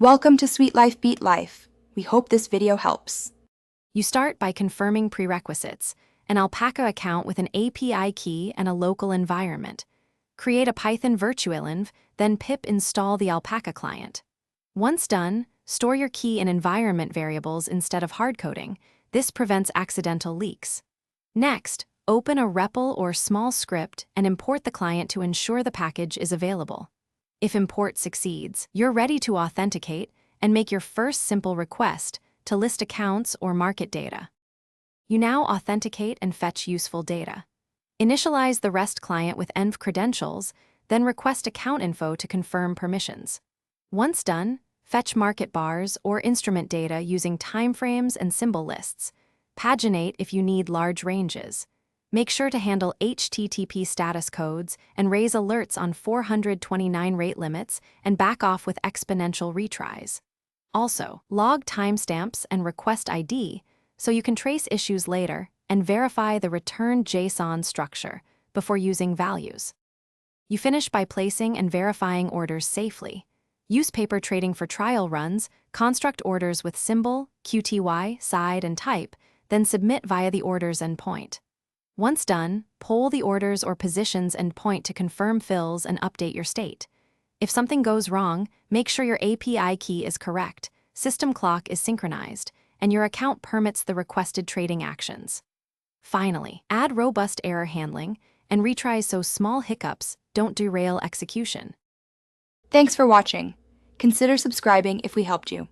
Welcome to Sweet Life Beat Life. We hope this video helps. You start by confirming prerequisites, an Alpaca account with an API key and a local environment. Create a Python virtualenv, then pip install the Alpaca client. Once done, store your key in environment variables instead of hardcoding. This prevents accidental leaks. Next, open a REPL or small script and import the client to ensure the package is available. If import succeeds, you're ready to authenticate and make your first simple request to list accounts or market data. You now authenticate and fetch useful data. Initialize the REST client with env credentials, then request account info to confirm permissions. Once done, fetch market bars or instrument data using timeframes and symbol lists. Paginate if you need large ranges. Make sure to handle HTTP status codes and raise alerts on 429 rate limits and back off with exponential retries. Also, log timestamps and request ID so you can trace issues later and verify the return JSON structure before using values. You finish by placing and verifying orders safely. Use paper trading for trial runs, construct orders with symbol, QTY, side, and type, then submit via the orders endpoint. Once done, poll the orders or positions endpoint to confirm fills and update your state. If something goes wrong, make sure your API key is correct, system clock is synchronized, and your account permits the requested trading actions. Finally, add robust error handling and retries so small hiccups don't derail execution. Thanks for watching. Consider subscribing if we helped you.